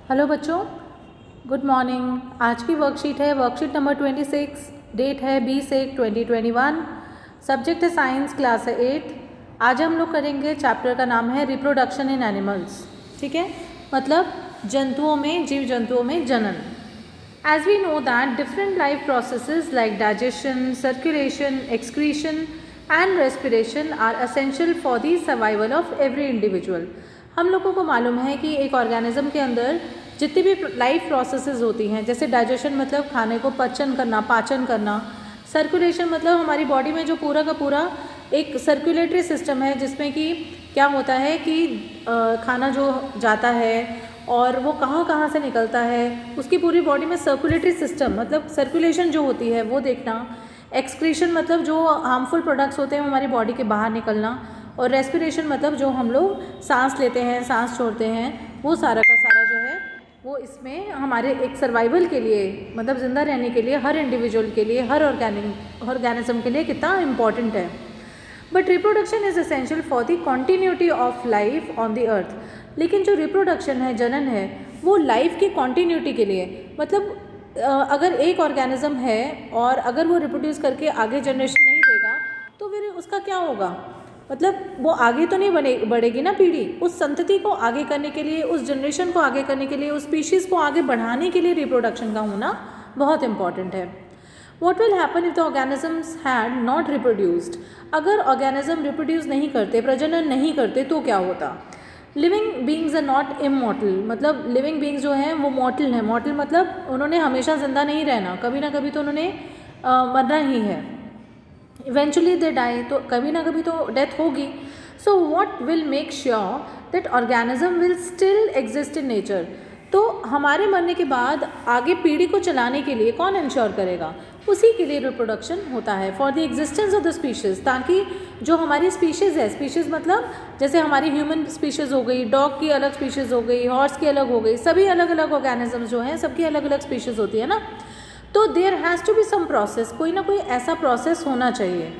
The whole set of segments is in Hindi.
हेलो बच्चों, गुड मॉर्निंग। आज की वर्कशीट है वर्कशीट नंबर 26। डेट है 20/1/2021। सब्जेक्ट है साइंस, क्लास है 8। आज हम लोग करेंगे चैप्टर का नाम है रिप्रोडक्शन इन एनिमल्स। ठीक है, मतलब जंतुओं में, जीव जंतुओं में जनन। As we know that different life processes like digestion, circulation, excretion and respiration are essential for the survival of every individual. हम लोगों को मालूम है कि एक ऑर्गेनिज्म के अंदर जितनी भी लाइफ प्रोसेसेस होती हैं, जैसे डाइजेशन मतलब खाने को पचन करना, पाचन करना, सर्कुलेशन मतलब हमारी बॉडी में जो पूरा का पूरा एक सर्कुलेटरी सिस्टम है जिसमें कि क्या होता है कि खाना जो जाता है और वो कहाँ कहाँ से निकलता है, उसकी पूरी बॉडी में सर्कुलेटरी सिस्टम मतलब सर्कुलेशन जो होती है वो देखना। एक्सक्रीशन मतलब जो हार्मफुल प्रोडक्ट्स होते हैं हमारी बॉडी के बाहर निकलना, और रेस्पिरेशन मतलब जो हम लोग सांस लेते हैं, सांस छोड़ते हैं, वो सारा का सारा जो है वो इसमें हमारे एक सर्वाइवल के लिए, मतलब ज़िंदा रहने के लिए, हर इंडिविजुअल के लिए, हर ऑर्गेनिज्म के लिए कितना इम्पॉर्टेंट है। But reproduction is essential for the continuity of life on the earth. लेकिन जो रिप्रोडक्शन है, जनन है, वो लाइफ की कॉन्टीन्यूटी के लिए, मतलब अगर एक ऑर्गेनिज्म है और अगर वो रिप्रोड्यूस करके आगे जनरेशन नहीं देगा तो फिर उसका क्या होगा, मतलब वो आगे तो नहीं बढ़ेगी ना पीढ़ी। उस संतति को आगे करने के लिए, उस जनरेशन को आगे करने के लिए, उस स्पीशीज़ को आगे बढ़ाने के लिए रिप्रोडक्शन का होना बहुत इंपॉर्टेंट है। What will happen if the organisms had not reproduced? अगर ऑर्गेनिज्म रिप्रोड्यूस नहीं करते, प्रजनन नहीं करते तो क्या होता। Living beings are not immortal, मतलब लिविंग बींग्स जो हैं वो मॉर्टल हैं। मॉर्टल मतलब उन्होंने हमेशा जिंदा नहीं रहना, कभी ना कभी तो उन्होंने मरना ही है। इवेंचुअली दे डाई, तो कभी ना कभी तो डेथ होगी। So what will make sure that organism will still exist in nature. तो हमारे मरने के बाद आगे पीढ़ी को चलाने के लिए कौन इंश्योर करेगा, उसी के लिए रिप्रोडक्शन होता है, for the existence of the species, ताकि जो हमारी स्पीशीज़ है, स्पीशीज़ मतलब जैसे हमारी ह्यूमन स्पीशीज़ हो गई, डॉग की अलग स्पीशीज़ हो गई, हॉर्स की अलग हो गई, सभी अलग अलग ऑर्गेनिज्म जो हैं सबकी अलग अलग स्पीशीज़ होती है ना। तो there has to be some process, कोई ना कोई ऐसा प्रोसेस होना चाहिए।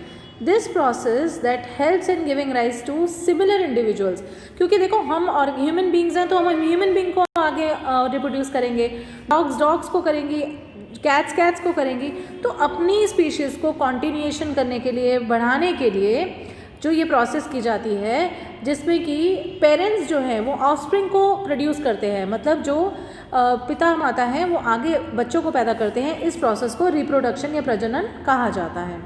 This process that helps in giving rise to similar individuals. क्योंकि देखो हम और ह्यूमन बींग्स हैं तो हम ह्यूमन बींग को आगे रिप्रोड्यूस करेंगे, डॉग्स को करेंगी, कैट्स को करेंगी। तो अपनी स्पीशीज़ को कॉन्टिन्यूएशन करने के लिए, बढ़ाने के लिए जो ये प्रोसेस की जाती है, जिसमें कि पेरेंट्स जो हैं वो ऑफस्प्रिंग को प्रोड्यूस करते हैं, मतलब जो पिता माता हैं वो आगे बच्चों को पैदा करते हैं, इस प्रोसेस को रिप्रोडक्शन या प्रजनन कहा जाता है।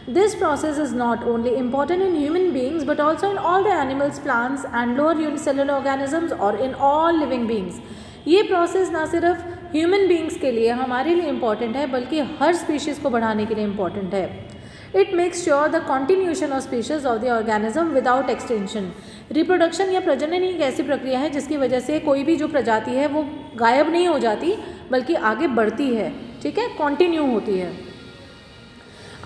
This process is not only important in human beings but also in all the animals, plants and lower unicellular organisms or in all living beings. ये प्रोसेस ना सिर्फ ह्यूमन बींग्स के लिए, हमारे लिए इम्पॉर्टेंट है, बल्कि हर स्पीशीज़ को बढ़ाने के लिए इम्पॉर्टेंट है। It makes sure the continuation of species of the organism without extension. Reproduction या प्रजनन एक ऐसी प्रक्रिया है जिसकी वजह से कोई भी जो प्रजाति है वो गायब नहीं हो जाती, बल्कि आगे बढ़ती है, ठीक है, कॉन्टिन्यू होती है।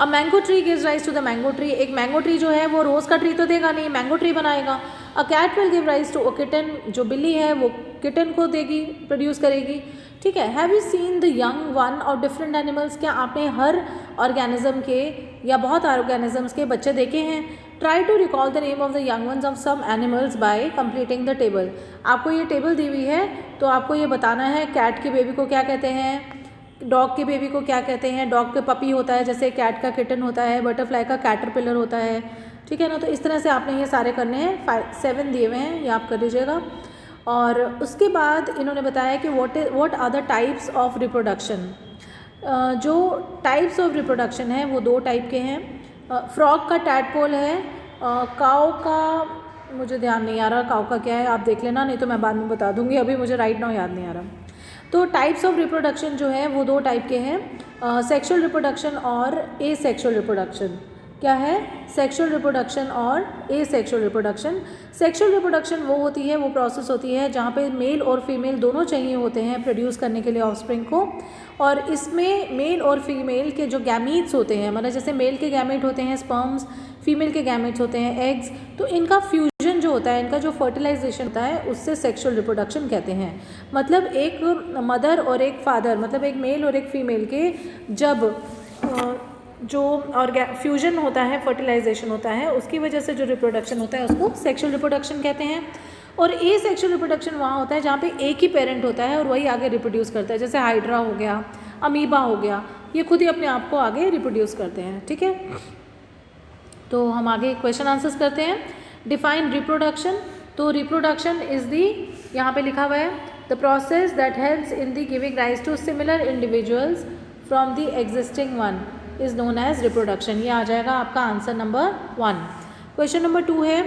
अब mango tree gives rise to the mango tree. एक मैंगो ट्री जो है वो रोज़ का ट्री तो देगा नहीं, मैंगो ट्री बनाएगा। A cat will give rise to a kitten, जो बिल्ली है वो किटन को देगी, प्रोड्यूस करेगी, ठीक है। Have you seen the young one of different animals? क्या आपने हर ऑर्गेनिज्म के या बहुत ऑर्गेनिजम्स के बच्चे देखे हैं? Try to recall the name of the young ones of some animals by completing the table. आपको ये टेबल दी हुई है तो आपको ये बताना है कैट के बेबी को क्या कहते हैं, डॉग के बेबी को क्या कहते हैं। डॉग के पपी होता है, जैसे कैट का किटन होता है, बटरफ्लाई का कैटरपिलर होता है, ठीक है ना। तो इस तरह से आपने ये सारे करने हैं, 7 दिए हुए हैं, ये आप कर लीजिएगा। और उसके बाद इन्होंने बताया कि what are the types of reproduction. जो टाइप्स ऑफ रिप्रोडक्शन है वो 2 टाइप के हैं। फ्रॉग का टैडपोल है, काऊ का मुझे ध्यान नहीं आ रहा, काऊ का क्या है आप देख लेना, नहीं तो मैं बाद में बता दूंगी, अभी मुझे राइट नाउ याद नहीं आ रहा। तो टाइप्स ऑफ रिप्रोडक्शन जो है वो 2 टाइप के हैं, सेक्सुअल रिप्रोडक्शन और एसेक्सुअल रिप्रोडक्शन। क्या है? सेक्सुअल रिप्रोडक्शन और एसेक्सुअल रिप्रोडक्शन। सेक्सुअल रिप्रोडक्शन वो होती है, वो प्रोसेस होती है जहाँ पे मेल और फीमेल दोनों चाहिए होते हैं प्रोड्यूस करने के लिए ऑफस्प्रिंग को। और इसमें मेल और फीमेल के जो गैमीट्स होते हैं, मतलब जैसे मेल के गैमेट होते हैं स्पर्म्स, फीमेल के गैमेट्स होते हैं एग्स, तो इनका फ्यूजन जो होता है, इनका जो फर्टिलाइजेशन होता है, उससे सेक्सुअल रिप्रोडक्शन कहते हैं। मतलब एक मदर और एक फादर, मतलब एक मेल और एक फीमेल के जब जो फ्यूजन होता है, फर्टिलाइजेशन होता है, उसकी वजह से जो रिप्रोडक्शन होता है उसको सेक्सुअल रिप्रोडक्शन कहते हैं। और ए सेक्शुअल रिप्रोडक्शन वहाँ होता है जहाँ पे एक ही पेरेंट होता है और वही आगे रिप्रोड्यूस करता है, जैसे हाइड्रा हो गया, अमीबा हो गया, ये खुद ही अपने आप को आगे रिप्रोड्यूस करते हैं, ठीक है। तो हम आगे क्वेश्चन आंसर्स करते हैं। Define reproduction. तो रिप्रोडक्शन इज़ दी, यहाँ पे लिखा हुआ है, the process that helps in the giving rise to similar individuals from the existing one is known as reproduction. ये आ जाएगा आपका आंसर नंबर 1। क्वेश्चन नंबर 2 है,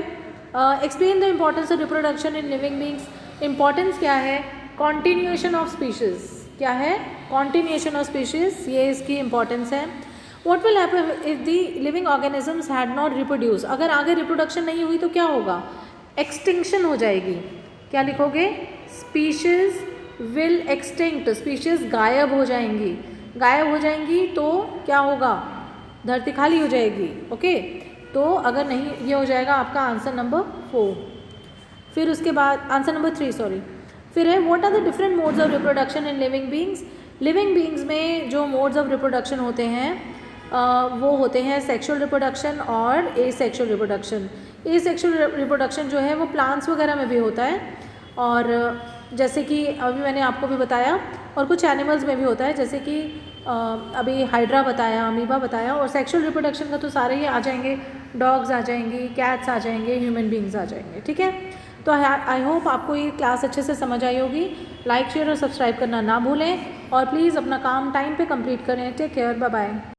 explain the importance of reproduction in living beings. Importance क्या है? Continuation of species. क्या है? कॉन्टिन्यूएशन ऑफ स्पीशीज़, ये इसकी इम्पॉर्टेंस है। What will happen if the living organisms had not reproduced? अगर आगे रिप्रोडक्शन नहीं हुई तो क्या होगा? एक्सटिंक्शन हो जाएगी। क्या लिखोगे? स्पीशीज विल एक्सटिंक्ट, स्पीशीज गायब हो जाएंगी। गायब हो जाएंगी तो क्या होगा? धरती खाली हो जाएगी। ओके, तो अगर नहीं, ये हो जाएगा आपका आंसर नंबर 4। फिर उसके बाद आंसर नंबर 3 सॉरी। फिर है, what are the different modes of reproduction in living beings. Living beings में जो मोड्स ऑफ रिप्रोडक्शन होते हैं वो होते हैं सेक्सुअल रिप्रोडक्शन और ए सेक्सुअल रिप्रोडक्शन। ए सेक्सुअल रिप्रोडक्शन जो है वो प्लांट्स वगैरह में भी होता है, और जैसे कि अभी मैंने आपको भी बताया, और कुछ एनिमल्स में भी होता है, जैसे कि अभी हाइड्रा बताया, अमीबा बताया, और सेक्सुअल रिप्रोडक्शन का तो सारे ही आ जाएंगे, डॉग्स आ जाएंगी, कैट्स आ जाएंगे, ह्यूमन बींग्स आ जाएंगे, ठीक है। तो आई होप आपको ये क्लास अच्छे से समझ आई होगी। लाइक, शेयर और सब्सक्राइब करना ना भूलें, और प्लीज़ अपना काम टाइम पे कंप्लीट करें। Take care, bye bye.